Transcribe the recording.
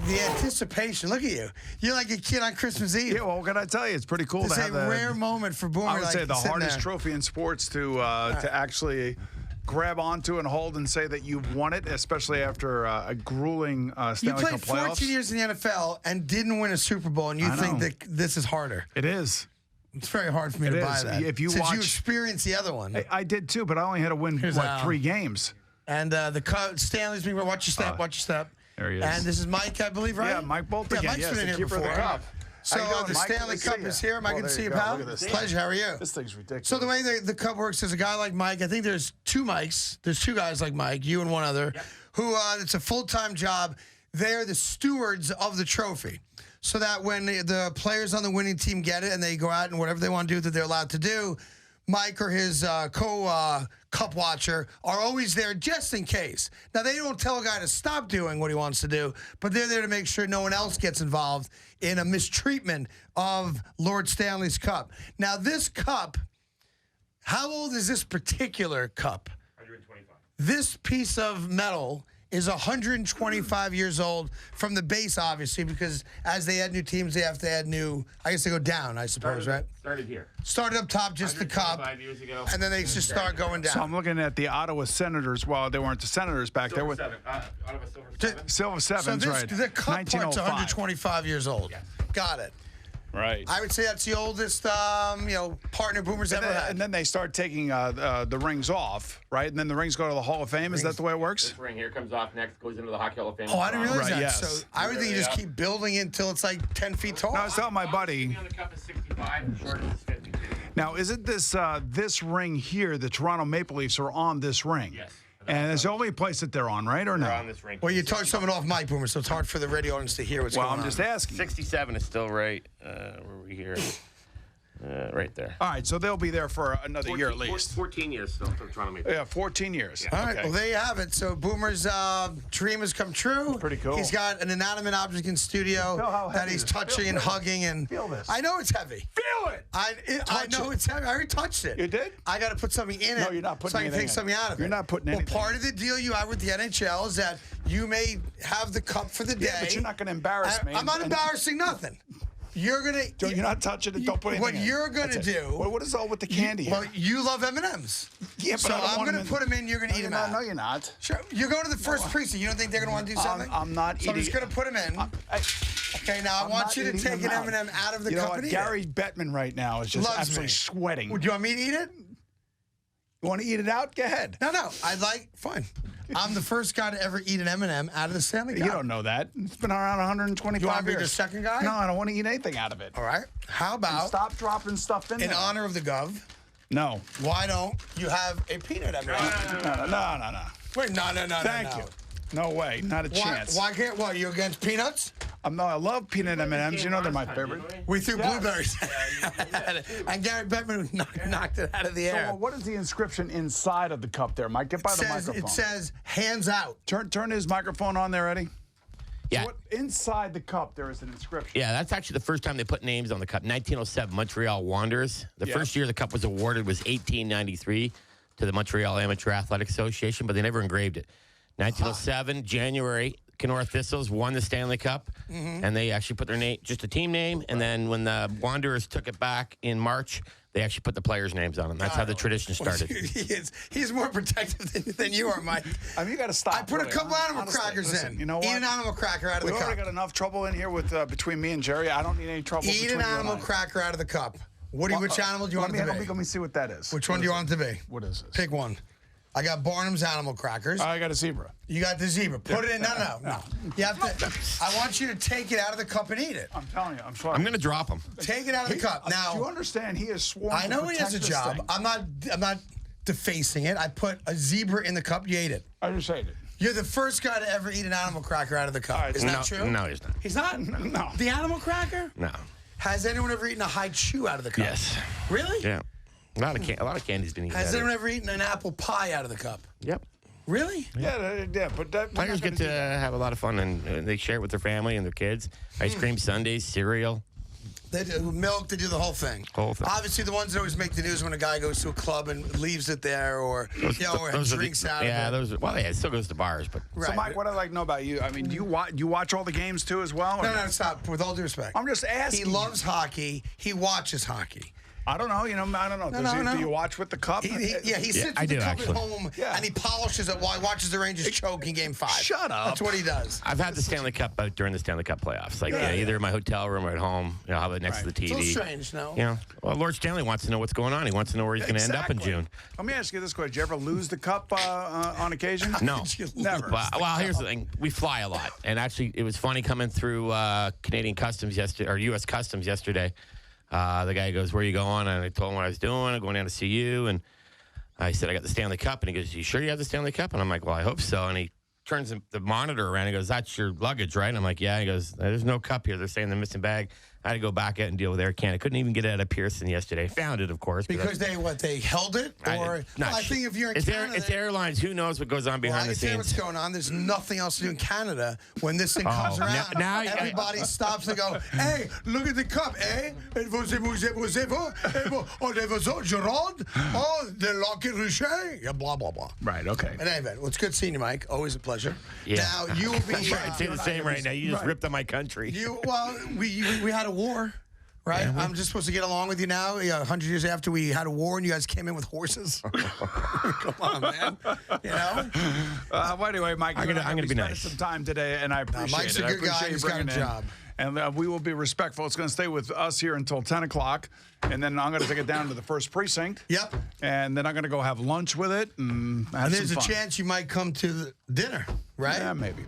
the anticipation. Look at you. You're like a kid on Christmas Eve. Yeah, well, what can I tell you? It's pretty cool It's to have a rare moment for Boomer. I would say the sitting hardest there. trophy in sports to actually grab onto and hold and say that you've won it, especially after a grueling Stanley Cup playoffs. You played 14 years in the NFL and didn't win a Super Bowl, and you think that this is harder. It is. It's very hard for me to buy that. If you Since watch, you experienced the other one. I did too, but I only had to win, what, 3 games. And Stanley's being, watch your step, watch your step. There he is. And this is Mike, I believe, right? Yeah, Mike Bolt again. Mike's been in here before. So the Stanley Cup is here. Am I going to see you, pal? Pleasure. How are you? This thing's ridiculous. So the way the Cup works is a guy like Mike. I think there's 2 Mikes. There's 2 guys like Mike, you and one other, who it's a full-time job. They're the stewards of the trophy. So that when the players on the winning team get it and they go out and whatever they want to do that they're allowed to do, Mike or his co-cup watcher are always there just in case. Now, they don't tell a guy to stop doing what he wants to do, but they're there to make sure no one else gets involved in a mistreatment of Lord Stanley's cup. Now, this cup, how old is this particular cup? 125. This piece of metal is 125 years old from the base, obviously, because as they add new teams, they have to add new, I guess they go down, I suppose, right? Started here. Started up top, just the cup. 5 years ago. And then they just start going down. So I'm looking at the Ottawa Senators. Well, they weren't the Senators back there. Silver 7. Ottawa Silver 7. Silver So Sevens, this, right. the cup part's 125 years old. Yes. Got it. Right. I would say that's the oldest, partner Boomer's ever had. And then they start taking the rings off, right? And then the rings go to the Hall of Fame. Is that the way it works? This ring here comes off next, goes into the Hockey Hall of Fame. Oh, I didn't realize Right, that. yes. So I would think you just keep building it until it's like 10 feet tall. No, I was telling my buddy. The on the cup is 65, the short is 52. Now, isn't this ring here, the Toronto Maple Leafs are on this ring? Yes. And it's the only place that they're on, right? Or no? They're on this ring. Well, you took something off Mike Boomer, so it's hard for the radio audience to hear what's Well, going on. I'm just asking. 67 is still right. Where are we here? Right there. All right, so they'll be there for another year at least. 14 years still for Toronto Maple. Yeah, 14 years. All right, Okay. well, there you have it. So Boomer's dream has come true. Pretty cool. He's got an inanimate object in studio Feel how that heavy he's it is. touching Feel and this. hugging. And Feel this. I know it's heavy. Feel it. I know it's heavy. I already touched it. You did? I got to put something in it. No, you're not putting so I can anything take in. something out of it. You're not putting anything Well, part of the deal you have with the NHL is that you may have the cup for the day. Yeah, but you're not going to embarrass me. I'm not embarrassing nothing. You're gonna. You're not touching it. Don't put anything What in. you're gonna That's it. do? Well, what is all with the candy? Well, you love M&Ms. Yeah, but so I don't I'm want gonna them in- put them in. You're gonna eat them out. No, you're not. Sure. You're going to the first precinct. You don't think they're gonna want to do something? I'm not so I'm just eating- gonna put them in. Okay. Now I'm I want not you to eating take them an M&M out of the You know cup what? and eat Gary it. Bettman right now is just Loves absolutely me. sweating. Do you want me to eat it? You want to eat it out? Go ahead. No. Fine. I'm the first guy to ever eat an M&M out of the Stanley Cup. You don't know that. It's been around 125 You want to be years. the second guy? No, I don't want to eat anything out of it. All right. How about Stop dropping stuff in in there. honor of the Gov? No. Why don't you have a peanut M&M? No. Wait, no. Thank you. No way. Not a chance. Why can't? What? You against peanuts? No, I love peanut M&Ms. You know they're my favorite. We threw Yes. blueberries. And Gary Bettman knocked it out of the air. So, what is the inscription inside of the cup there, Mike? Get by the microphone. It says, hands out. Turn his microphone on there, Eddie. Yeah. So inside the cup, there is an inscription. Yeah, that's actually the first time they put names on the cup. 1907, Montreal Wanderers. The first year the cup was awarded was 1893 to the Montreal Amateur Athletic Association, but they never engraved it. 1907, January, Kenora Thistles won the Stanley Cup, and they actually put their name, just a team name, and then when the Wanderers took it back in March, they actually put the players' names on them. That's how the tradition started. He's more protective than you are, Mike. I mean, you got to stop. I put a couple animal Honestly, crackers listen, in. You know what? Eat an animal cracker out of the We've cup. already got enough trouble in here with between me and Jerry. I don't need any trouble. Eat between an you and animal I. cracker out of the cup. Which animal do you want it to be? Let me see what that is. Which one do you want it to be? What is this? Pick one. I got Barnum's animal crackers. I got a zebra. You got the zebra. Put it in. No. You have to. I want you to take it out of the cup and eat it. I'm telling you, I'm sorry. I'm going to drop them. Take it out of the cup. Now, do you understand? He is sworn. I know to he has a protect this job. thing. I'm not defacing it. I put a zebra in the cup. You ate it. I just ate it. You're the first guy to ever eat an animal cracker out of the cup. right, Isn't that true? No, he's not. He's not? No. The animal cracker? No. Has anyone ever eaten a high chew out of the cup? Yes. Really? Yeah. A lot of candy's been eaten. Has out of anyone it. ever eaten an apple pie out of the cup? Yep. Really? Yeah, but that, Players get to have a lot of fun, and they share it with their family and their kids. Ice cream sundaes, cereal. They do milk. They do the whole thing. Obviously, the ones that always make the news when a guy goes to a club and leaves it there, or or drinks out of it. Yeah, it still goes to bars, but So, Mike, what I'd like to know about you, I mean, do you watch all the games too as well? No, stop. With all due respect, I'm just asking. He loves hockey. He watches hockey. I don't know. I don't know. Do you watch with the cup? He sits with the cup at home and he polishes it while he watches the Rangers choke in Game 5. Shut up. That's what he does. I've had the Stanley Cup out during the Stanley Cup playoffs. Like either in my hotel room or at home. I'll have it next to the TV. It's a little strange, no? Well, Lord Stanley wants to know what's going on. He wants to know where he's going to end up in June. Let me ask you this question: did you ever lose the cup on occasion? No, never. Well, here's the thing: we fly a lot, and actually, it was funny coming through Canadian Customs yesterday or U.S. Customs yesterday. The guy goes, "Where are you going?" And I told him what I was doing. I'm going down to see you. And I said, "I got the Stanley Cup." And he goes, "You sure you have the Stanley Cup?" And I'm like, "Well, I hope so." And he turns the monitor around. He goes, "That's your luggage, right?" And I'm like, "Yeah." He goes, "There's no cup here. They're saying the missing bag." I had to go back out and deal with Air Canada. I couldn't even get it out of Pearson yesterday. Found it, of course. Because they held it? Or I think if you're in Canada... It's airlines. Who knows what goes on behind the scenes? I can tell you what's going on. There's nothing else to do in Canada when this thing comes around. Now everybody stops and go, hey, look at the cup, eh? Gerard? Oh, the Locket Richer? Yeah, blah, blah, blah. Right, okay. And anyway, well, it's good seeing you, Mike. Always a pleasure. Yeah. Now, you will be... I'd say the same right now. You just ripped on my country. We had a war, right? Yeah, I'm just supposed to get along with you now. 100 years after we had a war, and you guys came in with horses. Come on, man. Anyway, Mike, I'm gonna be nice. Some time today, and I appreciate Mike's it. a good guy. He's got a job. And we will be respectful. It's going to stay with us here until 10 o'clock. And then I'm going to take it down to the first precinct. Yep. And then I'm going to go have lunch with it. And there's a chance you might come to the dinner, right? Yeah, maybe.